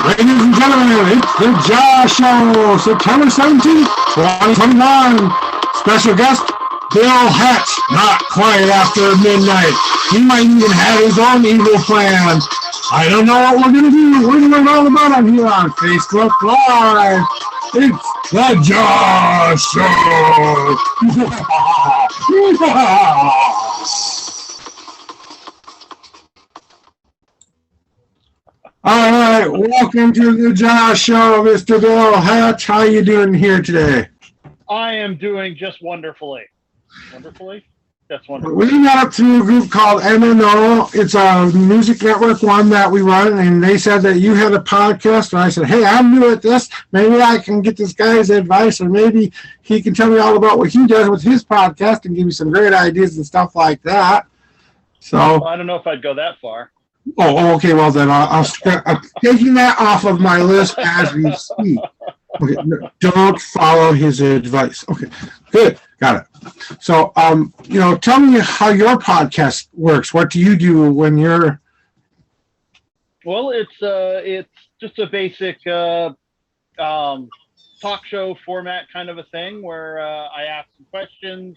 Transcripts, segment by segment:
Ladies and gentlemen, it's the J.A.W. Show, September 17th, 2021. Special guest, Bill Hatch, not quiet after midnight. He might even have his own evil plan. I don't know what we're going to do. We're going to learn all about him here on Facebook Live. It's the J.A.W. Show. All right, welcome to the J.A.W. Show, Mr. Bill Hatch. How you doing here today? I am doing just wonderfully. Wonderfully? That's wonderful. We got up to a group called MNO. It's a music network one that we run, and they said that you had a podcast, and I said, hey, I'm new at this. Maybe I can get this guy's advice, or maybe he can tell me all about what he does with his podcast and give me some great ideas and stuff like that. So well, I don't know if I'd go that far. Oh, okay. Well, then I'm taking that off of my list as we speak. Okay, no, don't follow his advice. Okay, good, got it. So, tell me how your podcast works. What do you do when you're? Well, it's just a basic talk show format kind of a thing where I ask some questions,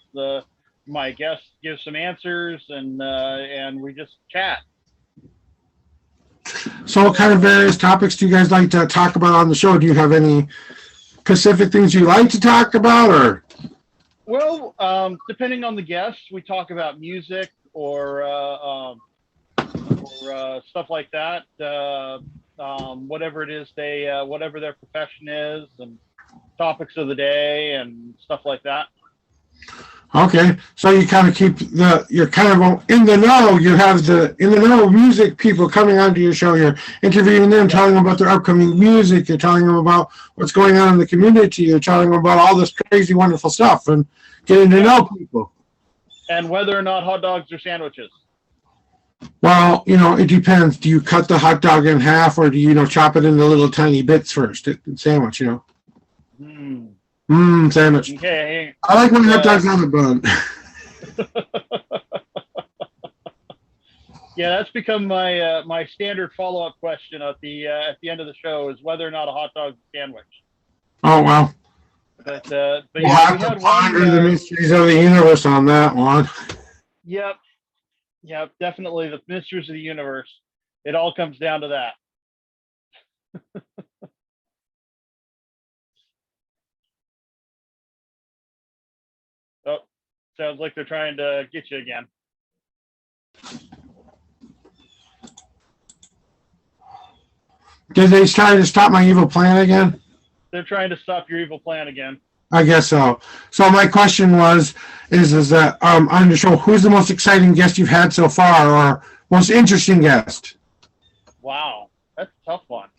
my guest gives some answers, and we just chat. So what kind of various topics do you guys like to talk about on the show? Do you have any specific things you like to talk about, or? Well, depending on the guest, we talk about music or stuff like that. Whatever it is whatever their profession is, and topics of the day and stuff like that. Okay, so you kind of you're kind of in the know. You have the in the know music people coming onto your show. You're interviewing them, telling them about their upcoming music. You're telling them about what's going on in the community. You're telling them about all this crazy, wonderful stuff and getting to know people. And whether or not hot dogs are sandwiches. Well, it depends. Do you cut the hot dog in half, or do you, chop it into little tiny bits first? Sandwich, Sandwich. Okay. I like when hot dogs on the bun. Yeah, that's become my my standard follow-up question at the end of the show is whether or not a hot dog is a sandwich. Oh, wow. But we'll have to ponder the mysteries of the universe on that one. Yep, definitely the mysteries of the universe. It all comes down to that. Oh, sounds like they're trying to get you again. Did they try to stop my evil plan again? They're trying to stop your evil plan again. I guess so. So my question is that on the show, who's the most exciting guest you've had so far, or most interesting guest? Wow, that's a tough one.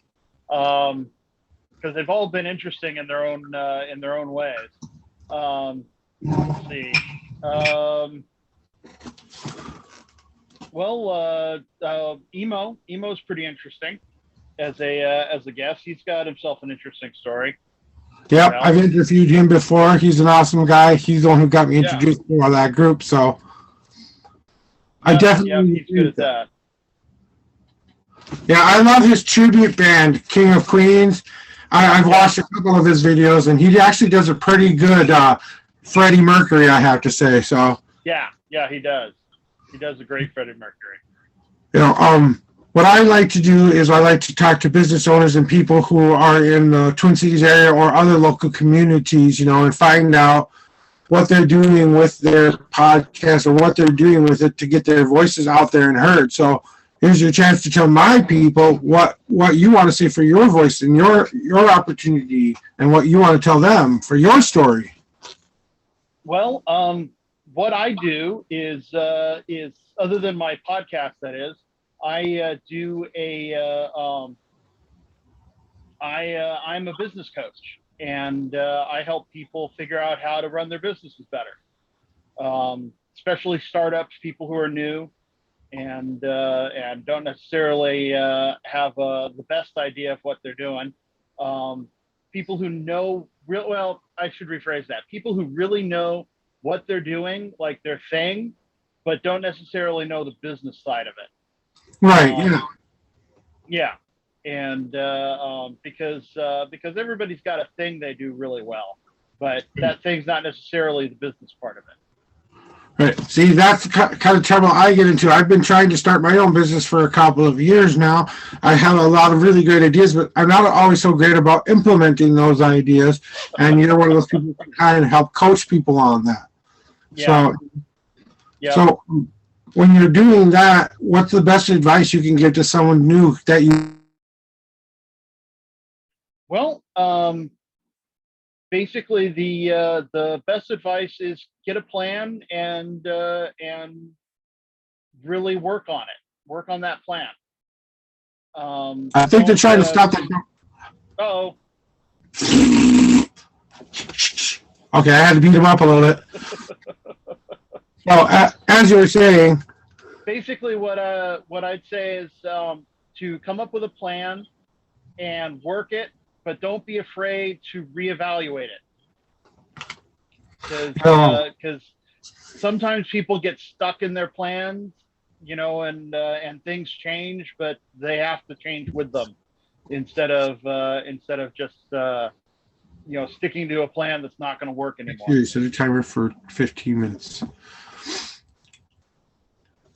Because they've all been interesting in their own ways. Let's see. Emo's pretty interesting as a guest. He's got himself an interesting story. Yep, I've interviewed him before. He's an awesome guy. He's the one who got me introduced to all that group. So I definitely he's good at that. Yeah, I love his tribute band, King of Queens. I've watched a couple of his videos, and he actually does a pretty good Freddie Mercury, I have to say. So yeah, he does. He does a great Freddie Mercury. What I like to do is I like to talk to business owners and people who are in the Twin Cities area or other local communities, and find out what they're doing with their podcast or what they're doing with it to get their voices out there and heard. So here's your chance to tell my people what you want to say for your voice and your opportunity, and what you want to tell them for your story. Well, what I do is other than my podcast, that is, I do I'm a business coach, and I help people figure out how to run their businesses better, especially startups, people who are new and don't necessarily have the best idea of what they're doing. People who know I should rephrase that. People who really know what they're doing, like their thing, but don't necessarily know the business side of it. Right. Yeah. and because everybody's got a thing they do really well, but that thing's not necessarily the business part of it. Right. See, that's the kind of trouble I get into. I've been trying to start my own business for a couple of years now. I have a lot of really great ideas, but I'm not always so great about implementing those ideas. And you're one of those people who can kind of help coach people on that. Yeah. So, so when you're doing that, what's the best advice you can give to someone new that you? Well, basically the best advice is get a plan and really work on it. Work on that plan. I think they're trying to stop that. Oh. Okay, I had to beat him up a little bit. So, as you were saying, basically what I'd say is to come up with a plan and work it, but don't be afraid to reevaluate it, because sometimes people get stuck in their plans, you know, and things change, but they have to change with them instead of just you know, sticking to a plan that's not going to work anymore. Here, set a timer for 15 minutes.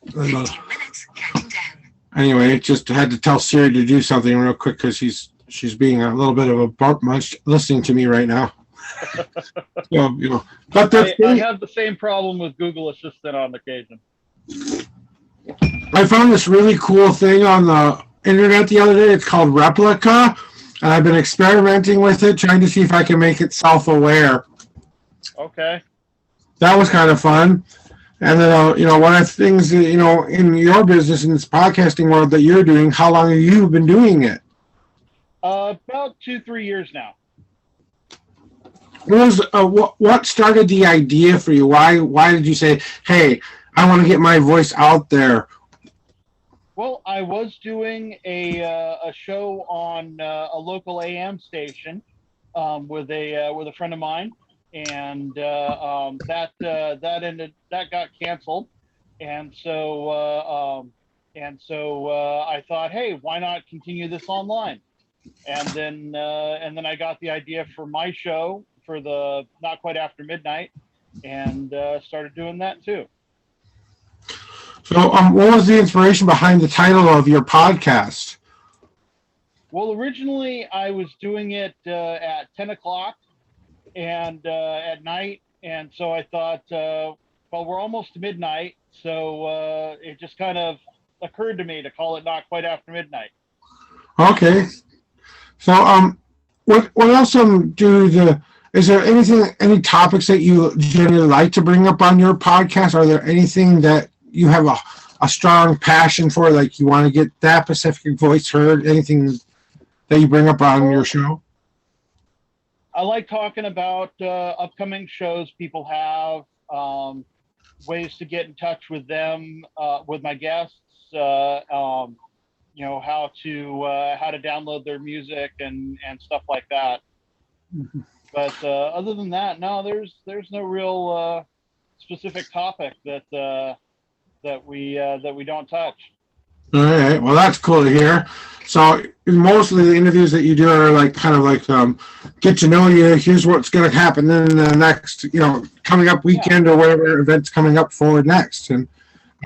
15 minutes, counting down. Anyway, just had to tell Siri to do something real quick because she's being a little bit of a bark munch listening to me right now. So, you know, but I have the same problem with Google Assistant on occasion. I found this really cool thing on the internet the other day. It's called Replica, and I've been experimenting with it, trying to see if I can make it self-aware. Okay. That was kind of fun. And then, you know, one of the things, you know, in your business, in this podcasting world that you're doing, how long have you been doing it? About 2-3 years now. What started the idea for you? Why did you say, hey, I want to get my voice out there? Well, I was doing a show on a local AM station with a friend of mine, and that got canceled, and so I thought, hey, why not continue this online? And then I got the idea for my show for the Not Quite After Midnight, and started doing that too. So, what was the inspiration behind the title of your podcast? Well, originally I was doing it at 10 o'clock and at night, and so I thought, well, we're almost to midnight, so it just kind of occurred to me to call it Not Quite After Midnight. Okay. So, what else is there any topics that you generally like to bring up on your podcast? Are there anything that you have a strong passion for, like you want to get that specific voice heard? Anything that you bring up on your show? I like talking about upcoming shows people have, ways to get in touch with them, with my guests, you know, how to download their music and stuff like that. Mm-hmm. But other than that, no, there's no real specific topic that we don't touch. All right. Well, that's cool to hear. So mostly the interviews that you do are like kind of like get to know you. Here's what's going to happen in the next, you know, coming up weekend or whatever event's coming up forward next. And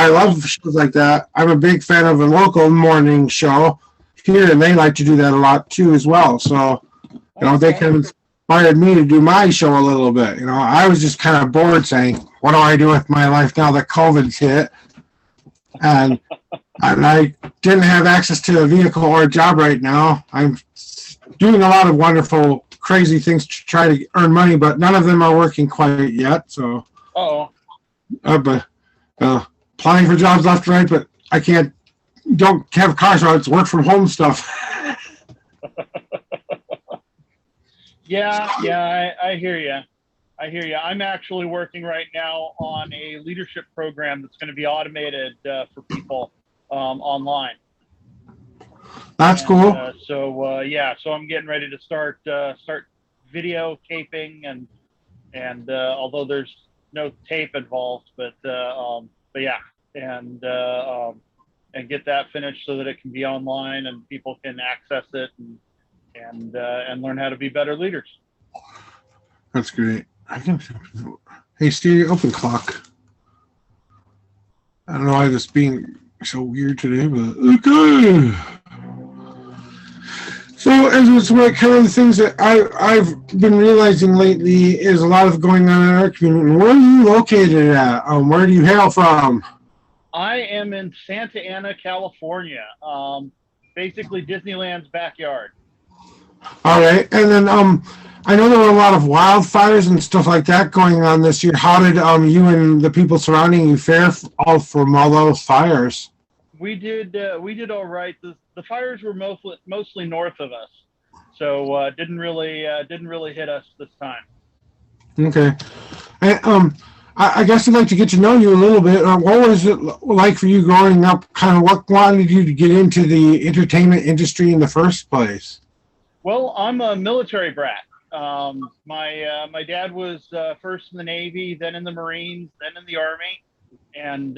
I love shows like that. I'm a big fan of a local morning show here, and they like to do that a lot too as well. So, you know, they kind of inspired me to do my show a little bit. You know, I was just kind of bored saying, what do I do with my life now that COVID's hit? And I didn't have access to a vehicle or a job right now. I'm doing a lot of wonderful, crazy things to try to earn money, but none of them are working quite yet. So, but applying for jobs left and right, but I don't have a car, so it's work from home stuff. Yeah, I hear you. I'm actually working right now on a leadership program that's going to be automated for people online. That's cool. So I'm getting ready to start video taping and although there's no tape involved, but yeah, and get that finished so that it can be online and people can access it and learn how to be better leaders. That's great. Hey, Steve, open clock. I don't know why this being so weird today, but okay. So, as it's what kind of the things that I've been realizing lately is a lot of going on in our community. Where are you located at? Where do you hail from? I am in Santa Ana, California. Basically Disneyland's backyard. All right, and then I know there were a lot of wildfires and stuff like that going on this year. How did you and the people surrounding you fare from all those fires? We did all right. The fires were mostly north of us, so didn't really hit us this time. Okay, I guess I'd like to get to know you a little bit. What was it like for you growing up? Kind of what wanted you to get into the entertainment industry in the first place? Well, I'm a military brat. My dad was first in the Navy, then in the Marines, then in the Army, and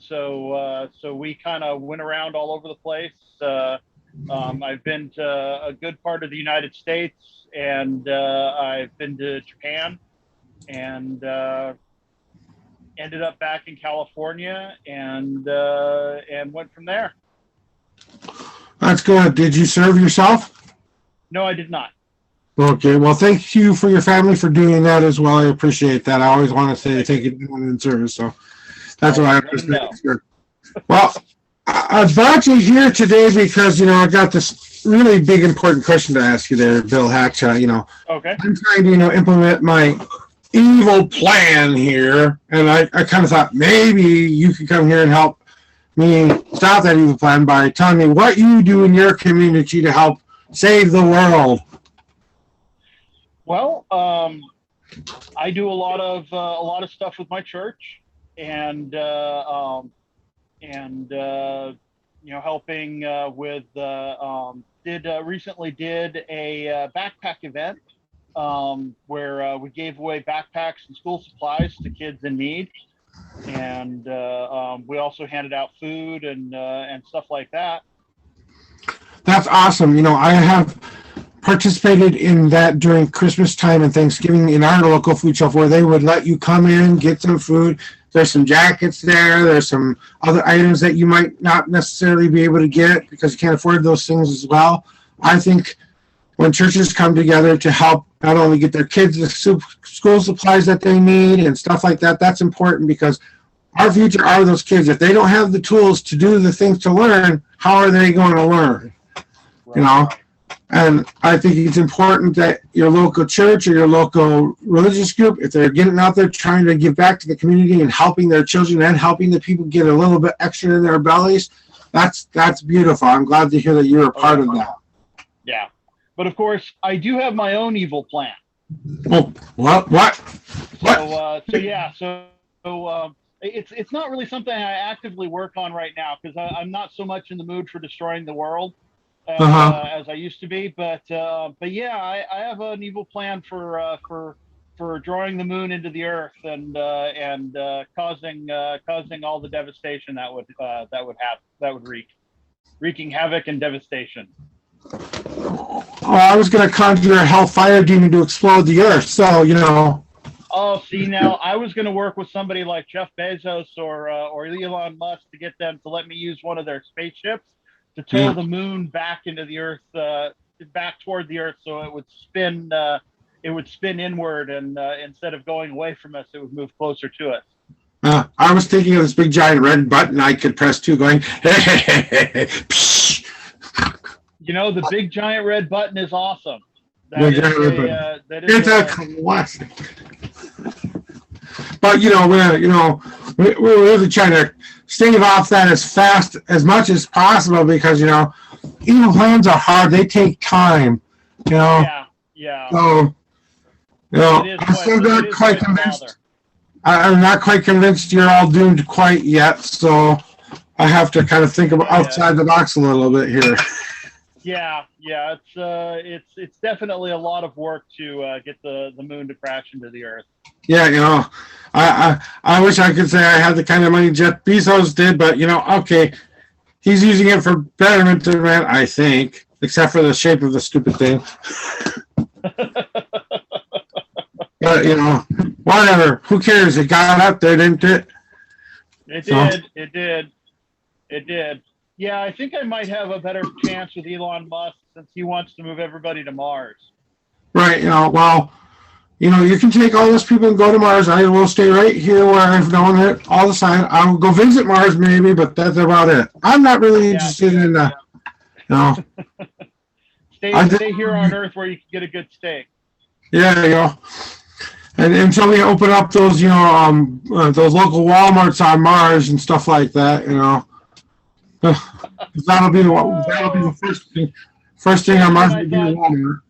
so we kind of went around all over the place. I've been to a good part of the United States, and I've been to Japan, and ended up back in California, and went from there. That's good. Did you serve yourself? No, I did not. Okay. Well, thank you for your family for doing that as well. I appreciate that. I always want to say thank you in service. So that's why I'm just making sure. Well, I brought you here today because, I got this really big, important question to ask you there, Bill Hatch. Okay. I'm trying to, implement my evil plan here. And I kind of thought maybe you could come here and help me stop that evil plan by telling me what you do in your community to help save the world. Well, I do a lot of stuff with my church, and helping with recently did a backpack event where we gave away backpacks and school supplies to kids in need. And we also handed out food and stuff like that. That's awesome. I have participated in that during Christmas time and Thanksgiving in our local food shop where they would let you come in, get some food. There's some jackets there. There's some other items that you might not necessarily be able to get because you can't afford those things as well. I think when churches come together to help not only get their kids the school supplies that they need and stuff like that, that's important because our future are those kids. If they don't have the tools to do the things to learn, how are they going to learn? Right. And I think it's important that your local church or your local religious group, if they're getting out there trying to give back to the community and helping their children and helping the people get a little bit extra in their bellies, that's beautiful. I'm glad to hear that you're a part of that. Yeah. But of course, I do have my own evil plan. Oh, what? So it's not really something I actively work on right now because I'm not so much in the mood for destroying the world as I used to be. But yeah, I have an evil plan for drawing the moon into the earth and causing all the devastation that would wreaking havoc and devastation. Oh, I was going to conjure a hellfire demon to explode the earth. So Oh, see, now I was going to work with somebody like Jeff Bezos or Elon Musk to get them to let me use one of their spaceships to tow the moon back into the earth, back toward the earth, so it would spin. It would spin inward, and instead of going away from us, it would move closer to us. I was thinking of this big giant red button I could press too, going. The big giant red button is awesome. It's a classic. But we're really trying to stave off that as much as possible because evil plans are hard. They take time. Yeah. So I'm still not quite convinced. I'm not quite convinced you're all doomed quite yet. So I have to kind of think about outside the box a little bit here. It's definitely a lot of work to get the moon to crash into the Earth. Yeah, I wish I could say I had the kind of money Jeff Bezos did, but okay, he's using it for betterment of man, I think, except for the shape of the stupid thing. But whatever. Who cares? It got up there, didn't it? It did. It did. It did. Yeah, I think I might have a better chance with Elon Musk since he wants to move everybody to Mars. Right. Well, you can take all those people and go to Mars. I will stay right here where I've known it all the time. I will go visit Mars maybe, but that's about it. I'm not really interested in that. Stay here on Earth where you can get a good steak. Yeah, and until we open up those, those local Walmarts on Mars and stuff like that, that'll be the first thing on Mars will be Walmart.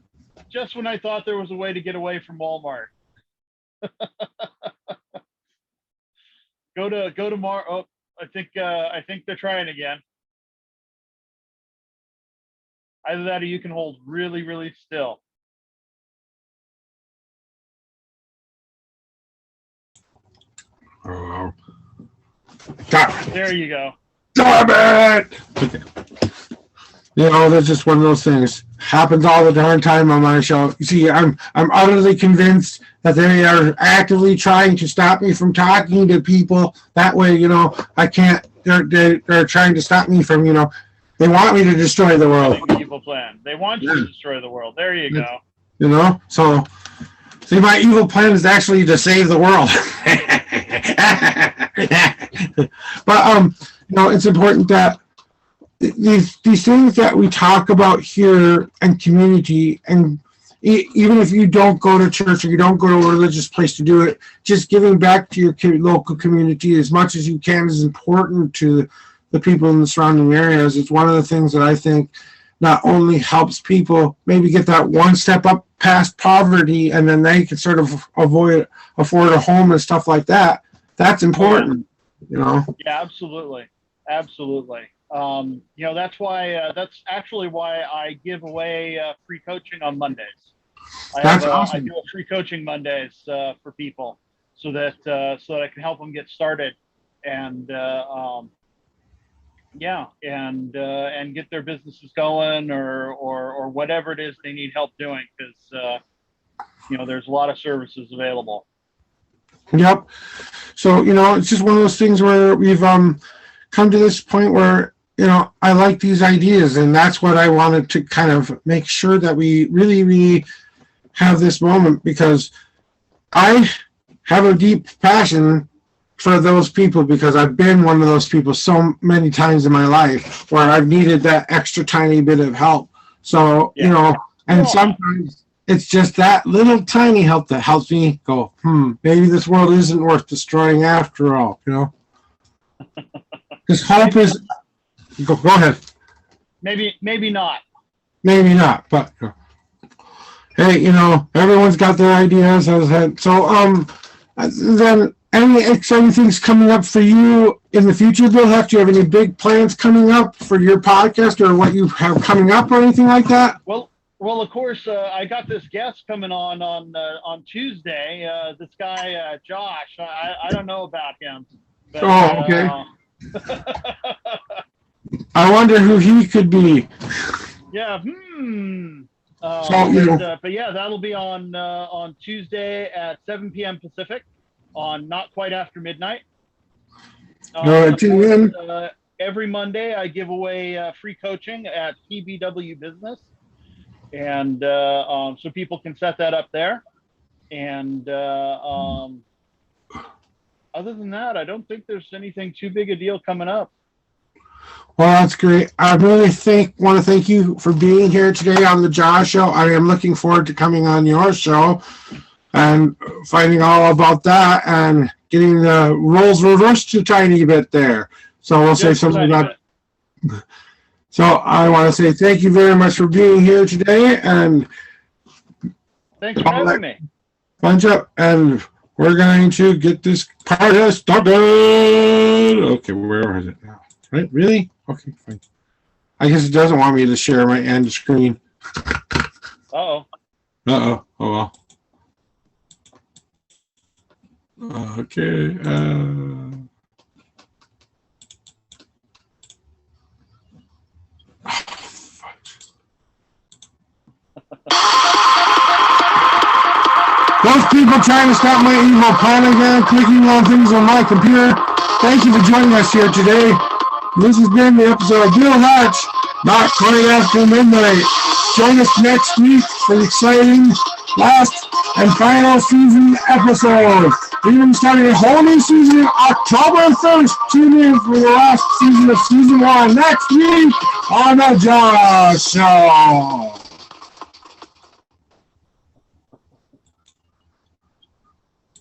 Just when I thought there was a way to get away from Walmart. Go to Mars. Oh, I think they're trying again. Either that or you can hold really, really still. Oh, there you go. Damn it! Okay. That's just one of those things. Happens all the darn time on my show. You see, I'm utterly convinced that they are actively trying to stop me from talking to people. That way, I can't. They're trying to stop me from, they want me to destroy the world. Evil plan. They want you to destroy the world. There you go. So see, my evil plan is actually to save the world. But it's important that these things that we talk about here and community, and even if you don't go to church or you don't go to a religious place to do it, just giving back to your local community as much as you can is important to the people in the surrounding areas. It's one of the things that I think not only helps people maybe get that one step up past poverty, and then they can sort of afford a home and stuff like that. That's important, Yeah, absolutely. That's actually why I give away free coaching on Mondays. Awesome. I do a free coaching Mondays for people so that I can help them get started and get their businesses going or whatever it is they need help doing, because there's a lot of services available. Yep. So it's just one of those things where we've come to this point where I like these ideas, and that's what I wanted to kind of make sure that we really, really have this moment, because I have a deep passion for those people, because I've been one of those people so many times in my life where I've needed that extra tiny bit of help. So, sometimes it's just that little tiny help that helps me go, maybe this world isn't worth destroying after all, Because hope is... Go ahead. Maybe not. Maybe not, but... Hey, everyone's got their ideas. So, then any exciting things coming up for you in the future, Bill? Do you have any big plans coming up for your podcast, or what you have coming up, or anything like that? Well, of course, I got this guest coming on Tuesday. This guy, Josh. I don't know about him. But, okay. I wonder who he could be. Yeah. But yeah, that'll be on Tuesday at 7 p.m. Pacific, on Not Quite After Midnight. Every Monday, I give away free coaching at J.A.W Business, and so people can set that up there. And other than that, I don't think there's anything too big a deal coming up. Well, that's great. I really want to thank you for being here today on the Josh Show. I am looking forward to coming on your show and finding all about that and getting the roles reversed a tiny bit there. So we'll say something about it. So I want to say thank you very much for being here today, and thanks for having me. Bunch up, and we're going to get this party started. Okay, where is it now? Right? Really? Okay, fine. I guess it doesn't want me to share my end screen. Uh-oh. Uh-oh. Oh, well. Okay. Those people trying to stop my evil plan again, clicking on things on my computer. Thank you for joining us here today. This has been the episode of Bill Hatch, not quite after midnight. Join us next week for the exciting last and final season episode. We're going to be starting a whole new season October 1st. Tune in for the last season of season 1 next week on the Josh Show.